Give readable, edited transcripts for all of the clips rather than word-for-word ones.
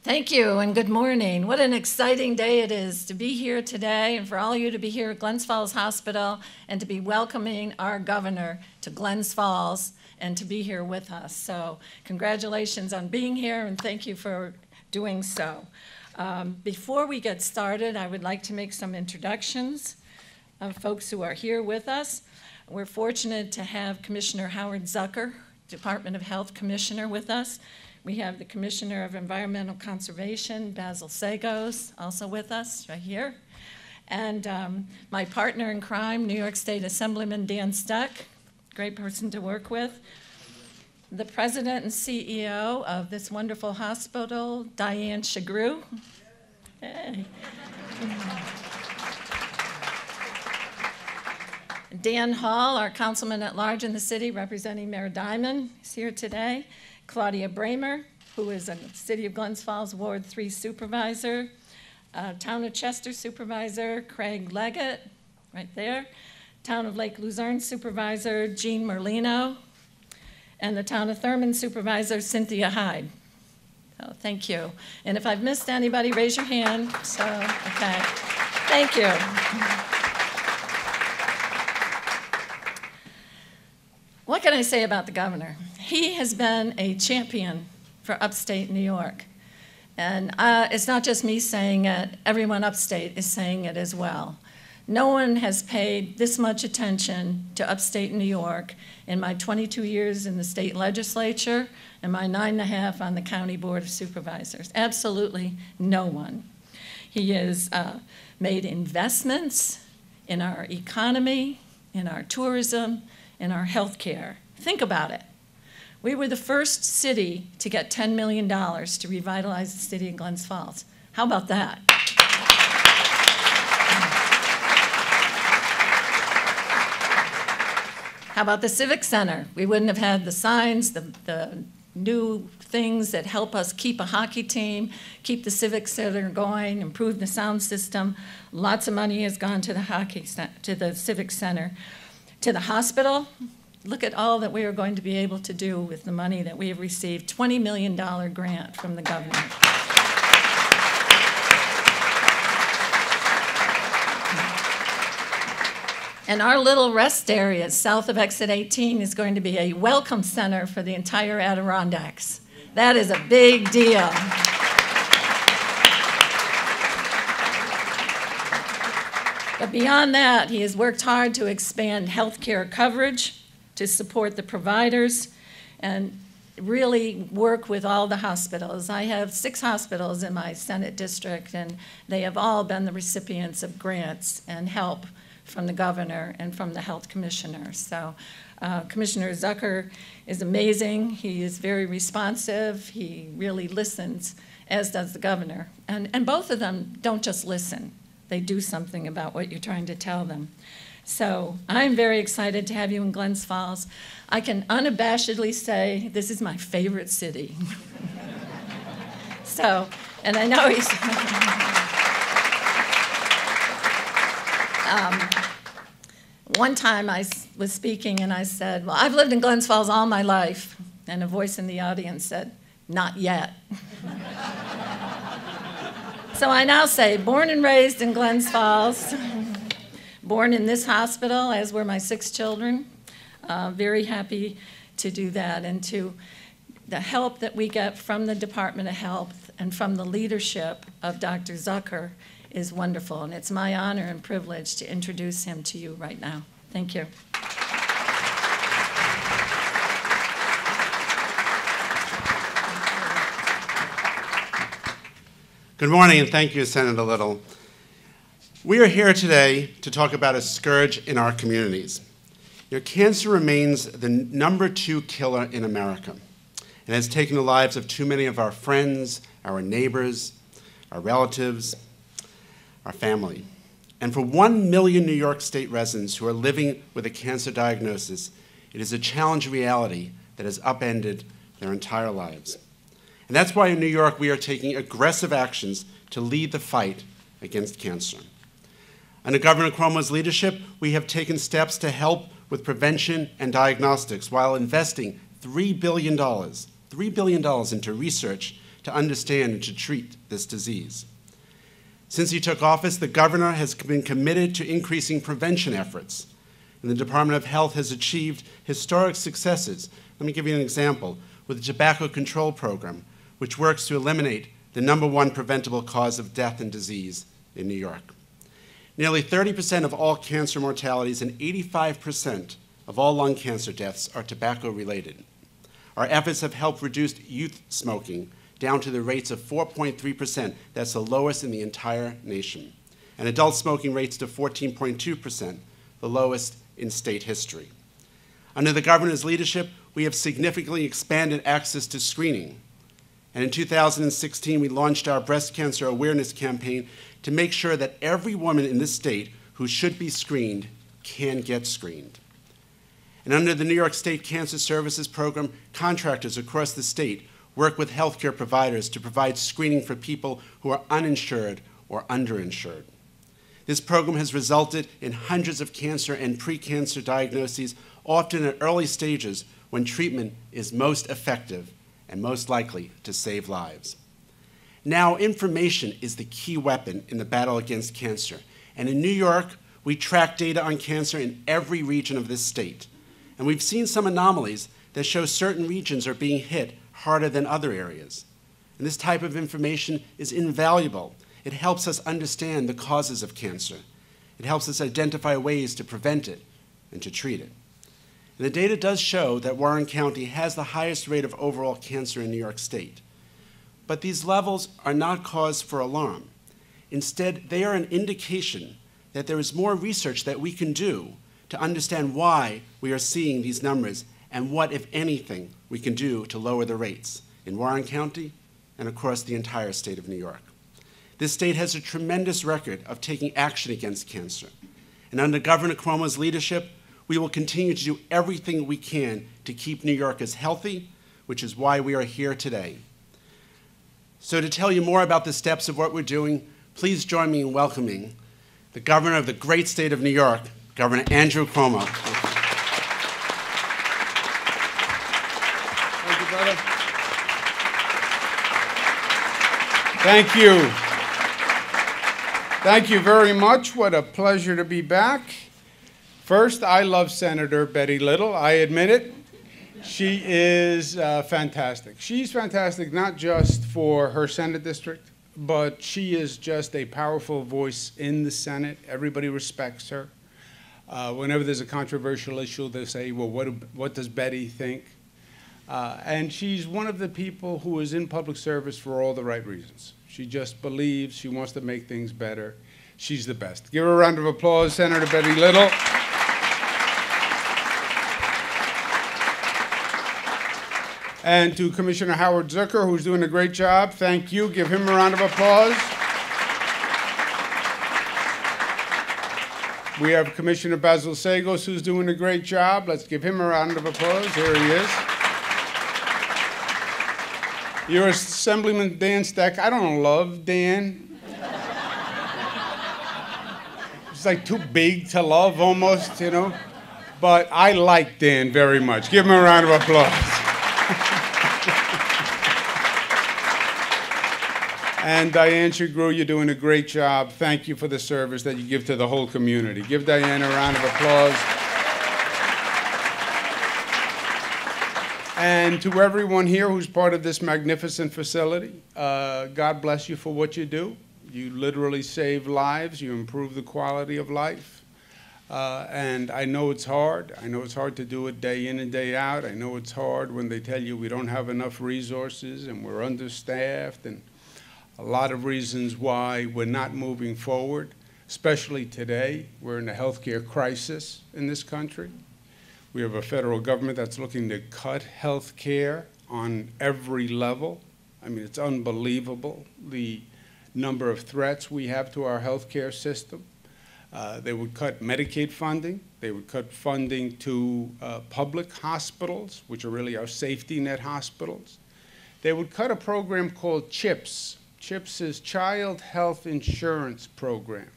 Thank you and good morning. What an exciting day it is to be here today and for all of you to be here at Glens Falls Hospital and to be welcoming our governor to Glens Falls and to be here with us. So congratulations on being here and thank you for doing so. Before we get started, I would like to make some introductions of folks who are here with us. We're fortunate to have Commissioner Howard Zucker, Department of Health Commissioner, with us. We have the Commissioner of Environmental Conservation, Basil Sagos, also with us right here. And my partner in crime, New York State Assemblyman Dan Stuck, great person to work with. The President and CEO of this wonderful hospital, Diane Shagru. Hey. Dan Hall, our Councilman at Large in the city, representing Mayor Diamond, is here today. Claudia Bramer, who is a City of Glens Falls Ward 3 Supervisor. Town of Chester Supervisor, Craig Leggett, right there. Town of Lake Luzerne Supervisor, Jean Merlino. And the Town of Thurman Supervisor, Cynthia Hyde. So thank you. And if I've missed anybody, raise your hand. So, okay. Thank you. What can I say about the governor? He has been a champion for upstate New York. And it's not just me saying it, everyone upstate is saying it as well. No one has paid this much attention to upstate New York in my 22 years in the state legislature and my 9.5 on the County Board of Supervisors. Absolutely no one. He has made investments in our economy, in our tourism, in our health care. Think about it. We were the first city to get $10 million to revitalize the city of Glens Falls. How about that? How about the Civic Center? We wouldn't have had the signs, the new things that help us keep a hockey team, keep the Civic Center going, improve the sound system. Lots of money has gone to the Civic Center. To the hospital, look at all that we are going to be able to do with the money that we have received, $20 million grant from the governor. And our little rest area south of Exit 18 is going to be a welcome center for the entire Adirondacks. That is a big deal. But beyond that, he has worked hard to expand health care coverage, to support the providers, and really work with all the hospitals. I have 6 hospitals in my Senate district, and they have all been the recipients of grants and help from the governor and from the health commissioner. So Commissioner Zucker is amazing. He is very responsive. He really listens, as does the governor. And both of them don't just listen. They do something about what you're trying to tell them. So I'm very excited to have you in Glens Falls. I can unabashedly say this is my favorite city. So, and I know he's... One time I was speaking and I said, well, I've lived in Glens Falls all my life. And a voice in the audience said, not yet. So I now say, born and raised in Glens Falls, born in this hospital, as were my 6 children. Very happy to do that, and to the help that we get from the Department of Health and from the leadership of Dr. Zucker is wonderful, and it's my honor and privilege to introduce him to you right now. Thank you. Good morning, and thank you, Senator Little. We are here today to talk about a scourge in our communities. Cancer remains the #2 killer in America and has taken the lives of too many of our friends, our neighbors, our relatives, our family. And for 1 million New York State residents who are living with a cancer diagnosis, it is a challenging reality that has upended their entire lives. And that's why in New York we are taking aggressive actions to lead the fight against cancer. Under Governor Cuomo's leadership, we have taken steps to help with prevention and diagnostics while investing $3 billion into research to understand and to treat this disease. Since he took office, the governor has been committed to increasing prevention efforts, and the Department of Health has achieved historic successes. Let me give you an example with the Tobacco Control Program, which works to eliminate the #1 preventable cause of death and disease in New York. Nearly 30% of all cancer mortalities and 85% of all lung cancer deaths are tobacco-related. Our efforts have helped reduce youth smoking down to the rates of 4.3%. That's the lowest in the entire nation. And adult smoking rates to 14.2%, the lowest in state history. Under the governor's leadership, we have significantly expanded access to screening. And in 2016, we launched our breast cancer awareness campaign to make sure that every woman in this state who should be screened can get screened. And under the New York State Cancer Services Program, contractors across the state work with healthcare providers to provide screening for people who are uninsured or underinsured. This program has resulted in hundreds of cancer and pre-cancer diagnoses, often at early stages when treatment is most effective and most likely to save lives. Now, information is the key weapon in the battle against cancer. And in New York, we track data on cancer in every region of this state. And we've seen some anomalies that show certain regions are being hit harder than other areas. And this type of information is invaluable. It helps us understand the causes of cancer. It helps us identify ways to prevent it and to treat it. And the data does show that Warren County has the highest rate of overall cancer in New York State. But these levels are not cause for alarm. Instead, they are an indication that there is more research that we can do to understand why we are seeing these numbers and what, if anything, we can do to lower the rates in Warren County and across the entire state of New York. This state has a tremendous record of taking action against cancer. And under Governor Cuomo's leadership, we will continue to do everything we can to keep New Yorkers healthy, which is why we are here today. So to tell you more about the steps of what we're doing, please join me in welcoming the governor of the great state of New York, Governor Andrew Cuomo. Thank you, brother. Thank you. Thank you very much. What a pleasure to be back. First, I love Senator Betty Little. I admit it. She is fantastic. She's fantastic not just for her Senate district, but she is just a powerful voice in the Senate. Everybody respects her. Whenever there's a controversial issue, they say, well, what does Betty think? And she's one of the people who is in public service for all the right reasons. She just believes, she wants to make things better. She's the best. Give her a round of applause, Senator Betty Little. And to Commissioner Howard Zucker, who's doing a great job, thank you. Give him a round of applause. We have Commissioner Basil Sagos, who's doing a great job. Let's give him a round of applause. Here he is. Your Assemblyman Dan Steck. I don't love Dan. It's like too big to love almost, you know. But I like Dan very much. Give him a round of applause. And Diane Shagru, you're doing a great job. Thank you for the service that you give to the whole community. Give Diane a round of applause. And to everyone here who's part of this magnificent facility, God bless you for what you do. You literally save lives. You improve the quality of life. And I know it's hard. I know it's hard to do it day in and day out. I know it's hard when they tell you we don't have enough resources and we're understaffed and a lot of reasons why we're not moving forward, especially today. We're in a healthcare crisis in this country. We have a federal government that's looking to cut healthcare on every level. I mean, it's unbelievable, the number of threats we have to our healthcare system. They would cut Medicaid funding. They would cut funding to public hospitals, which are really our safety net hospitals. They would cut a program called CHIPS. CHIPS is Child Health Insurance Program.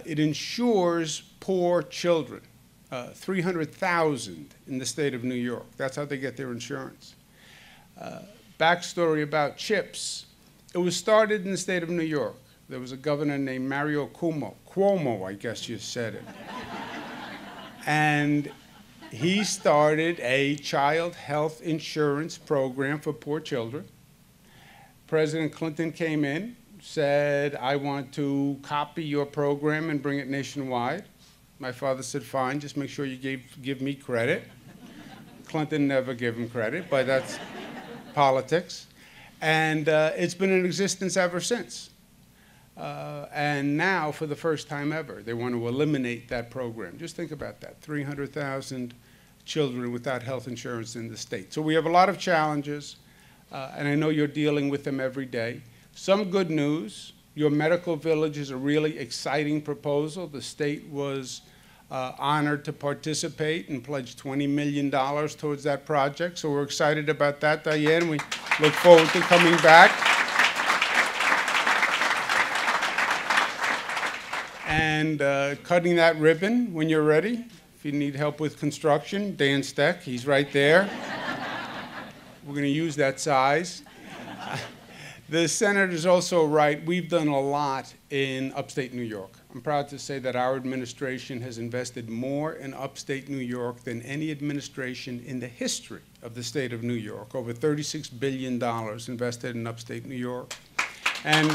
It insures poor children, 300,000 in the state of New York. That's how they get their insurance. backstory about CHIPS, it was started in the state of New York. There was a governor named Mario Cuomo, I guess you said it. And he started a child health insurance program for poor children. President Clinton came in, said, I want to copy your program and bring it nationwide. My father said, fine, just make sure you give me credit. Clinton never gave him credit, but that's politics. And it's been in existence ever since. And now, for the first time ever, they want to eliminate that program. Just think about that, 300,000 children without health insurance in the state. So we have a lot of challenges, and I know you're dealing with them every day. Some good news, your medical village is a really exciting proposal. The state was honored to participate and pledged $20 million towards that project. So we're excited about that, Diane. We look forward to coming back. And cutting that ribbon when you're ready. If you need help with construction, Dan Steck, he's right there. We're going to use that size. The senator's also right. We've done a lot in upstate New York. I'm proud to say that our administration has invested more in upstate New York than any administration in the history of the state of New York. Over $36 billion invested in upstate New York. And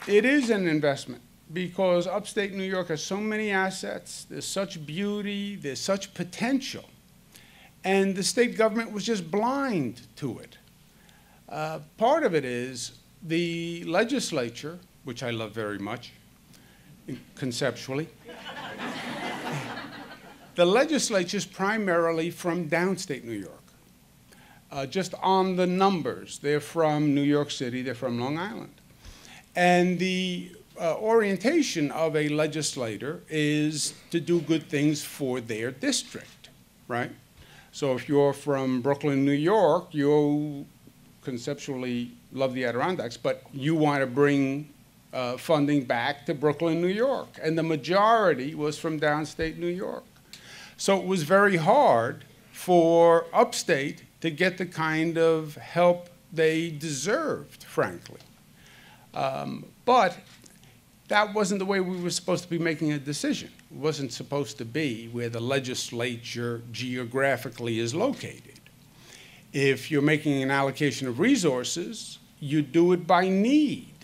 it is an investment because upstate New York has so many assets, there's such beauty, there's such potential, and the state government was just blind to it. Part of it is the legislature, which I love very much, conceptually. The legislature is primarily from downstate New York. Just on the numbers, they're from New York City, they're from Long Island. And the orientation of a legislator is to do good things for their district, right? So if you're from Brooklyn, New York, you conceptually love the Adirondacks, but you want to bring funding back to Brooklyn, New York. And the majority was from downstate New York. So it was very hard for upstate to get the kind of help they deserved, frankly. But that wasn't the way we were supposed to be making a decision. It wasn't supposed to be where the legislature geographically is located. If you're making an allocation of resources, you do it by need.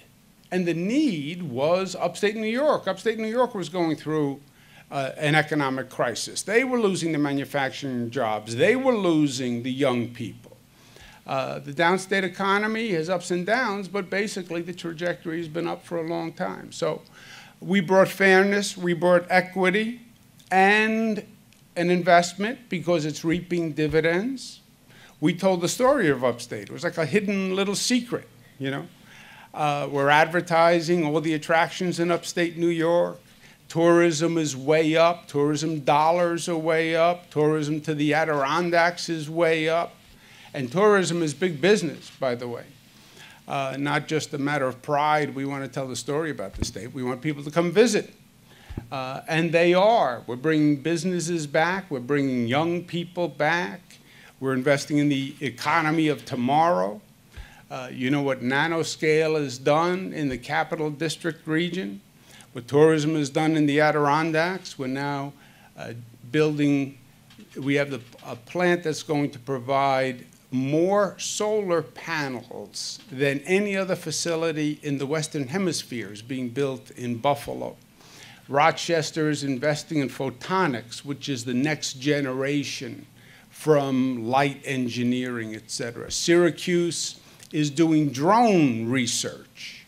And the need was upstate New York. Upstate New York was going through an economic crisis. They were losing the manufacturing jobs. They were losing the young people. The downstate economy has ups and downs, but basically the trajectory has been up for a long time. So we brought fairness, we brought equity, and an investment because it's reaping dividends. We told the story of upstate. It was like a hidden little secret, you know. We're advertising all the attractions in upstate New York. Tourism is way up. Tourism dollars are way up. Tourism to the Adirondacks is way up. And tourism is big business, by the way. Not just a matter of pride. We want to tell the story about the state. We want people to come visit. And they are. We're bringing businesses back. We're bringing young people back. We're investing in the economy of tomorrow. You know what nanoscale has done in the Capital District region, what tourism has done in the Adirondacks. We're now building, we have a plant that's going to provide more solar panels than any other facility in the Western Hemisphere is being built in Buffalo. Rochester is investing in photonics, which is the next generation from light engineering, et cetera. Syracuse is doing drone research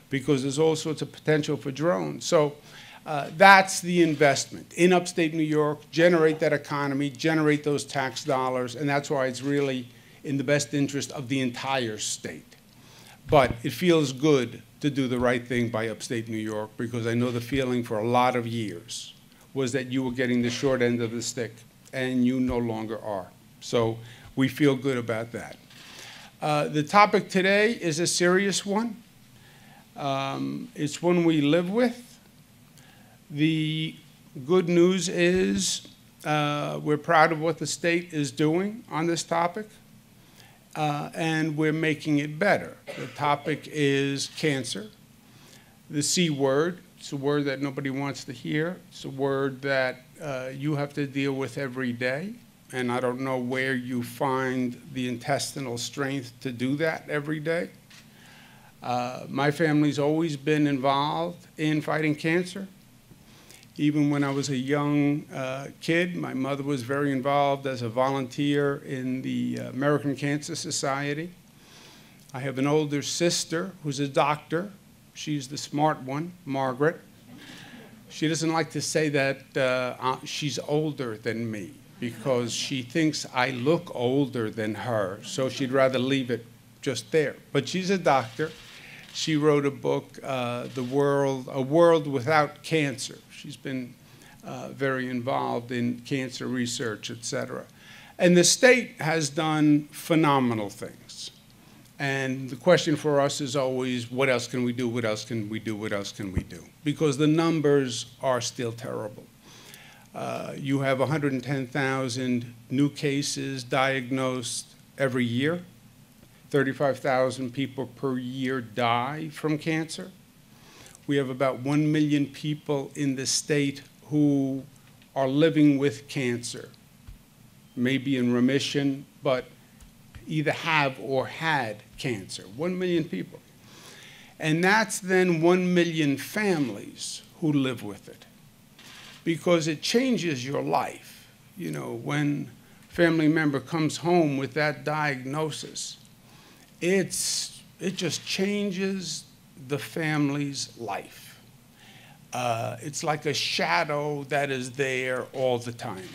because there's all sorts of potential for drones. So that's the investment in upstate New York, generate that economy, generate those tax dollars, and that's why it's really in the best interest of the entire state. But it feels good to do the right thing by upstate New York because I know the feeling for a lot of years was that you were getting the short end of the stick, and you no longer are. So we feel good about that. The topic today is a serious one. It's one we live with. The good news is We're proud of what the state is doing on this topic, and we're making it better. The topic is cancer, the C word. It's a word that nobody wants to hear. It's a word that you have to deal with every day, and I don't know where you find the intestinal strength to do that every day. My family's always been involved in fighting cancer. Even when I was a young kid, my mother was very involved as a volunteer in the American Cancer Society. I have an older sister who's a doctor. She's the smart one, Margaret. She doesn't like to say that she's older than me because she thinks I look older than her, so she'd rather leave it just there. But she's a doctor. She wrote a book, A World Without Cancer. She's been very involved in cancer research, et cetera. And the state has done phenomenal things. And the question for us is always, what else can we do? What else can we do? What else can we do? Because the numbers are still terrible. You have 110,000 new cases diagnosed every year. 35,000 people per year die from cancer. We have about 1 million people in the state who are living with cancer, maybe in remission, but either have or had cancer. 1 million people. And that's then 1 million families who live with it, because it changes your life. You know, when a family member comes home with that diagnosis, it just changes the family's life. It's like a shadow that is there all the time.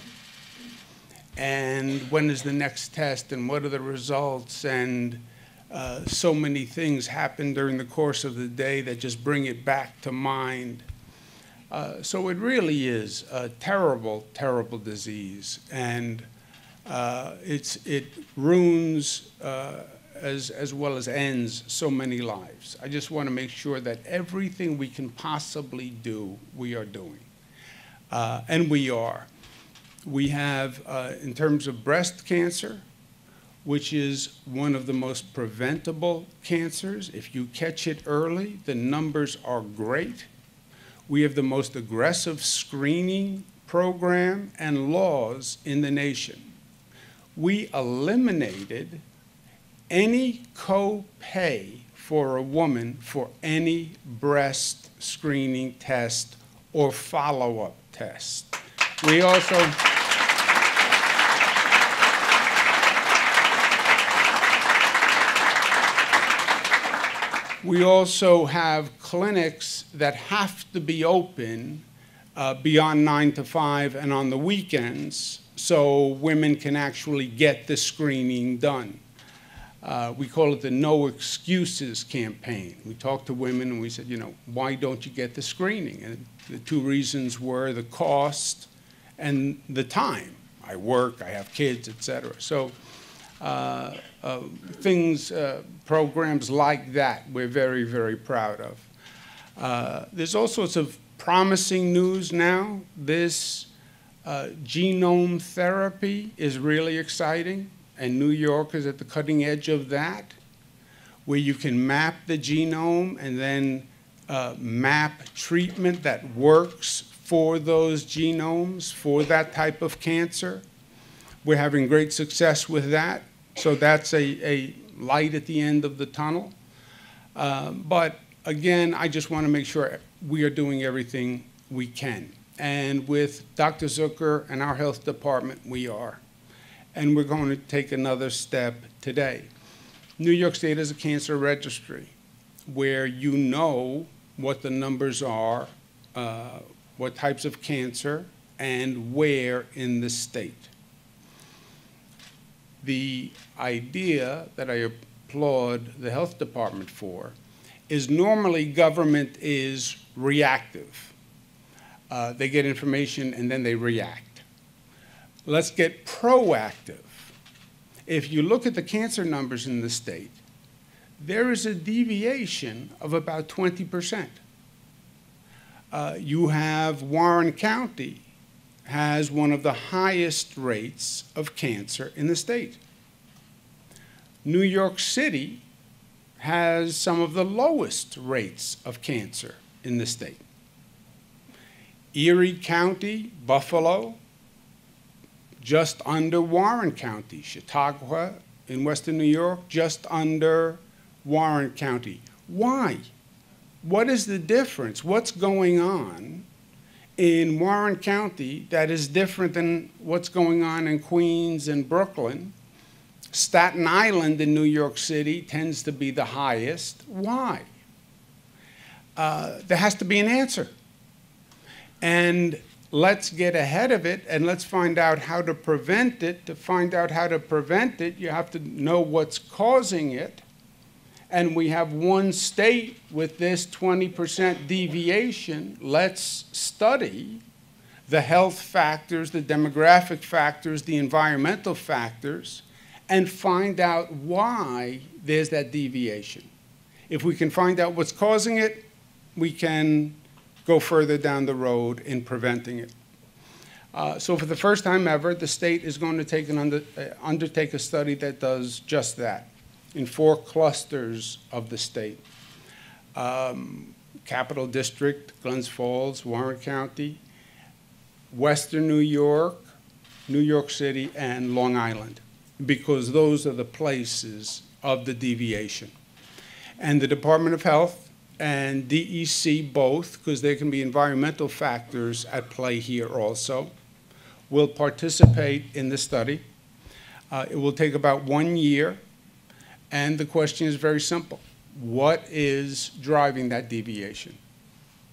And when is the next test, and what are the results, and so many things happen during the course of the day that just bring it back to mind. So it really is a terrible, terrible disease, and it ruins as well as ends so many lives. I just want to make sure that everything we can possibly do, we are doing. And we are. We have, in terms of breast cancer, which is one of the most preventable cancers. If you catch it early, the numbers are great. We have the most aggressive screening program and laws in the nation. We eliminated any co-pay for a woman for any breast screening test or follow-up test. We also have clinics that have to be open beyond 9 to 5 and on the weekends, so women can actually get the screening done. We call it the No Excuses campaign. We talked to women and we said, you know, why don't you get the screening? And the two reasons were the cost and the time. I work, I have kids, et cetera. So programs like that we're very, very proud of. There's all sorts of promising news now. This genome therapy is really exciting, and New York is at the cutting edge of that, where you can map the genome and then map treatment that works for those genomes, for that type of cancer. We're having great success with that, so that's a light at the end of the tunnel. But again, I just want to make sure we are doing everything we can. And with Dr. Zucker and our health department, we are. And we're going to take another step today. New York State has a cancer registry where you know what the numbers are, what types of cancer, and where in the state. The idea that I applaud the health department for is normally government is reactive. They get information and then they react. Let's get proactive. If you look at the cancer numbers in the state, there is a deviation of about 20%. You have Warren County has one of the highest rates of cancer in the state. New York City has some of the lowest rates of cancer in the state. Erie County, Buffalo, just under Warren County. Chautauqua in western New York, just under Warren County. Why? What is the difference? What's going on in Warren County that is different than what's going on in Queens and Brooklyn? Staten Island in New York City tends to be the highest. Why? There has to be an answer. And let's get ahead of it and let's find out how to prevent it. To find out how to prevent it, you have to know what's causing it. And we have one state with this 20% deviation. Let's study the health factors, the demographic factors, the environmental factors, and find out why there's that deviation. If we can find out what's causing it, we can go further down the road in preventing it. So for the first time ever, the state is going to undertake a study that does just that in 4 clusters of the state. Capital District, Glens Falls, Warren County, Western New York, New York City, and Long Island, because those are the places of the deviation. And the Department of Health and DEC both, because there can be environmental factors at play here also, will participate in the study. It will take about 1 year, and the question is very simple. What is driving that deviation?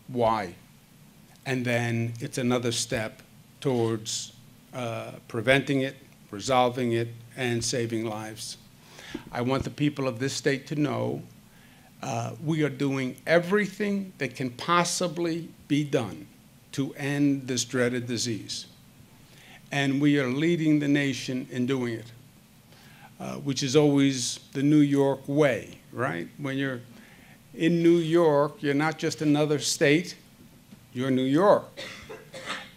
Why? And then it's another step towards preventing it, resolving it, and saving lives. I want the people of this state to know we are doing everything that can possibly be done to end this dreaded disease. And we are leading the nation in doing it, which is always the New York way, right? When you're in New York, you're not just another state, you're New York.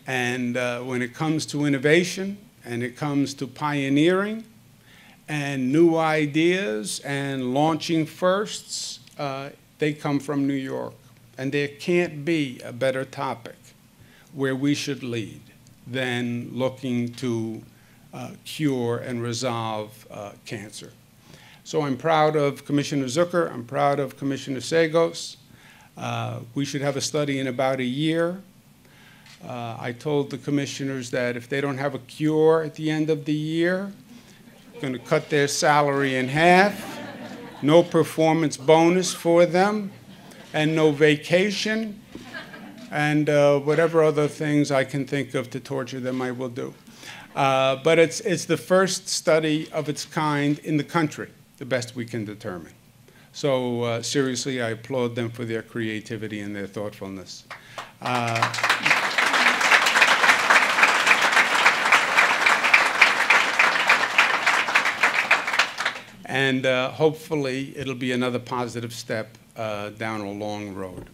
And when it comes to innovation and it comes to pioneering and new ideas and launching firsts, they come from New York. And there can't be a better topic where we should lead than looking to cure and resolve cancer. So I'm proud of Commissioner Zucker. I'm proud of Commissioner Sagos. We should have a study in about a year. I told the commissioners that if they don't have a cure at the end of the year, I'm going to cut their salary in half, no performance bonus for them, and no vacation, and whatever other things I can think of to torture them, I will do. But it's the first study of its kind in the country, the best we can determine. So seriously, I applaud them for their creativity and their thoughtfulness. And hopefully, it'll be another positive step down a long road.